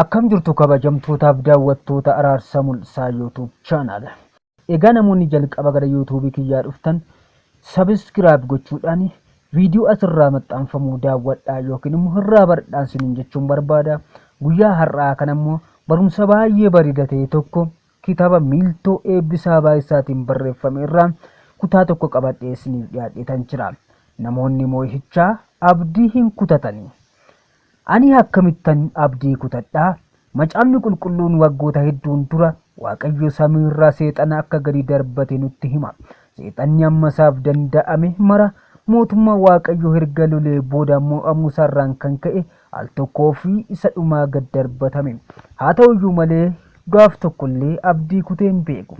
Akkam jirtu kabajamtootaaf daawwattoota Araarsaa Mul'isaa YouTube channel. Egaa namoonni jalqaba gara YouTube kiyyaa dhuftan subscribe gochuudhaan viidiyoo asirraa maxxanfamu daawwadhaa yookiin immoo irraa baradhaa isiniin jechuun barbaada. Guyyaa har'aa kana immoo barumsa baay'ee bareedaa ta'e tokko kitaaba Miiltoo Eebbisaa Baay'isaatiin barreeffame irraa kutaa tokko qabadhee isiniif dhiyaadheetan jira. Namoonni moo'ichaa abdii hin kutatanii. Ani akkamittan abdii kutadhaa? Macaafni qulqulluun waggoota hedduun dura Waaqayyo samii irraa seexana akka gadi darbate nutti hima. Seexanni ammasaaf danda'ame mara mootummaa Waaqayyo erga lolee booda mo'amuu isaarraan kan ka'e al tokkoo fi isa dhumaa gad darbatame. Haa ta'uyyuu malee gaaf tokkollee abdii kutee hin beeku.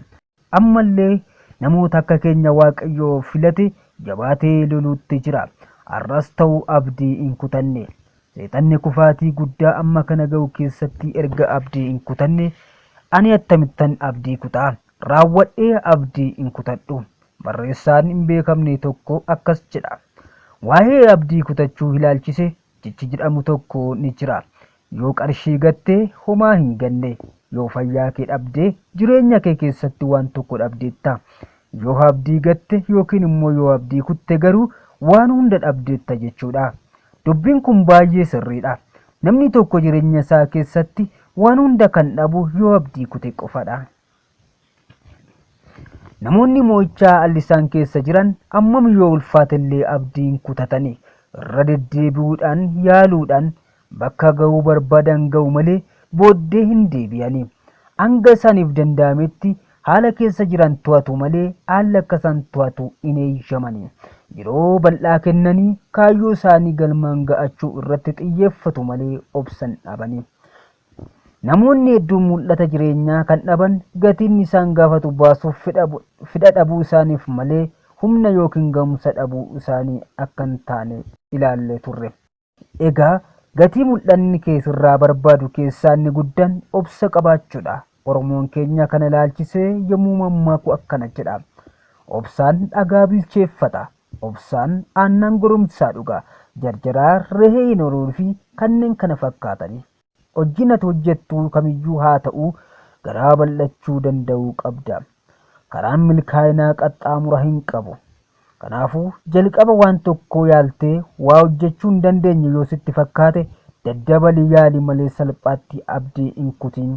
Ammallee namoota akka keenya Waaqayyo filate jabaatee loluutti jira. Har'as ta'uu abdii hin kutanne. Seexanni kufaatii guddaa amma kana ga'u keessatti erga abdii hin kutanne ani attamittan abdii kutaa? Raawwadhee abdii hin kutadhu. Barreessaan hin beekamne tokko akkas jedha. Waa'ee abdii kutachuu ilaalchise jechi jedhamu tokko ni jira. Yoo qarshii gattee homaa hin ganne, yoo fayyaa kee dhabdee jireenya kee keessatti waan tokko dhabdeetta. Yoo abdii gatte yookiin immoo yoo abdii kutte garuu waan hunda dhabdeetta jechuudha. Dubbiin kun baay'ee sirriidha. Namni tokko jireenya isaa keessatti waan hunda kan dhabu yoo abdii kute qofadha. Namoonni moo'ichaa allisaan keessa jiran ammam yoo ulfaatellee abdii hin kutatanii irra deddeebi'uudhaan yaaluudhaan bakka ga'uu barbaadan ga'u malee booddee hin deebi'anii. Hanga isaaniif danda'ametti haala keessa jiran to'atu malee haala akka isaan to'atu hin eeyyamanii. Yeroo bal'aa kennanii kaayyoo isaanii galmaan ga'achuu irratti xiyyeeffatu malee obsan dhabanii. Namoonni hedduun mul'ata jireenyaa kan dhaban gatiin isaan gaafatu baasuuf fedha dhabuu isaaniif malee humna yookiin ga'umsa dhabuu isaanii akka hin taane ilaallee turre. Egaa gatii mul'anni keessirraa barbaadu keessaa inni guddaan obsa qabaachuudha. Oromoon keenya kana ilaalchisee yommuu mammaaku akkana jedha. Obsaan dhagaa bilcheeffata. Obsaan aannan goromsaa dhuga. Jarjaraa rehee hin horuu fi kanneen kana fakkaatanii. Hojiin ati hojjettu kamiyyuu haa ta'u garaa bal'achuu danda'uu qabda. Karaan milkaa'inaa qaxxaamura hin qabu. Kanaafuu jalqaba waan tokkoo yaaltee waa hojjechuu hin dandeenye yoo sitti fakkaate daddabalii yaali malee salphaatti abdii hin kutin.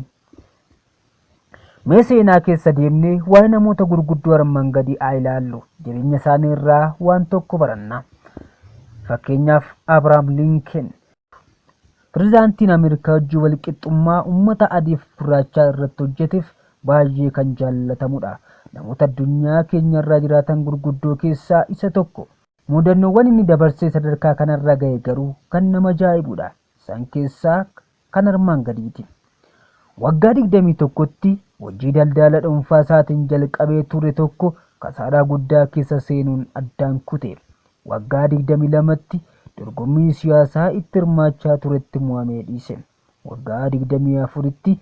Mee seenaa keessa deemnee waa'ee namoota gurguddoo armaan gadii haa ilaallu. Jireenya isaanii irraa waan tokko baranna. Fakkeenyaaf Abrahaam Lincoln pirezidaantiin Ameerikaa hojii walqixxummaa uummata adiif gurraachaa irratti hojjeteef baay'ee kan jaallatamudha. Namoota addunyaa keenya irra jiraatan gurguddoo keessaa isa tokko. Muudannoowwan inni dabarsee sadarkaa kanarra ga'e garuu kan nama ajaa'ibudha. Isaan keessaa kan armaan gadiiti. Waggaa 21tti hojii daldala dhuunfaa isaatiin jalqabee ture tokko kasaaraa guddaa keessa seenuun addaan kute. Waggaa 22tti dorgommii siyaasaa itti hirmaachaa turetti mo'amee dhiise. Waggaa 24tti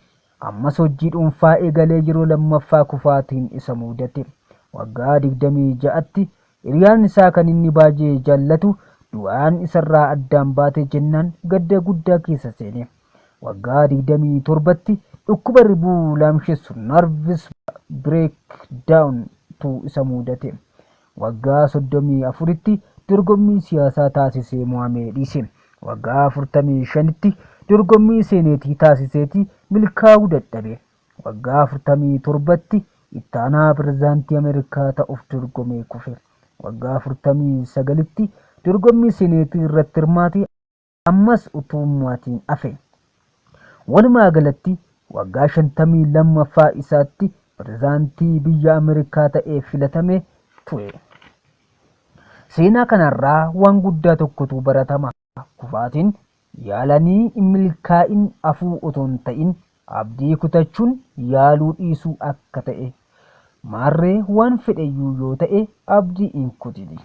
ammas hojii dhuunfaa eegalee yeroo lammaffaa kufaatiin isa mudate. Waggaa 26tti hiriyaan isaa kan inni baay'ee jaallatu du'aan isarraa addaan baate jennaan gadda guddaa keessa seene. Waggaa 27tti dhukkuba ribuu laamsheessu nervous breakdown tu isa mudate. Waggaa 34tti dorgommii siyaasaa taasisee mo'amee dhiise. Waggaa 45tti dorgommii seeneetii taasiseetii milkaa'uu dadhabe. Waggaa 47tti ittaanaa pirezidaantii Ameerikaa ta'uuf dorgomee kufe. Waggaa 49tti dorgommii seeneetii irratti hirmaate ammas utuu mo'atiin hafe. Walumaa galatti waggaa 52ffaa isaatti pirezidaantii biyya Ameerikaa ta'ee filatame ture. Seenaa kanarraa waan guddaa tokkotu baratama. Kufaatiin yaalanii hin milkaa'in hafuu otoo hin ta'in abdii kutachuun yaaluu dhiisuu akka ta'e. Maarree waan fedheyyuu yoo ta'e abdii hin kutini.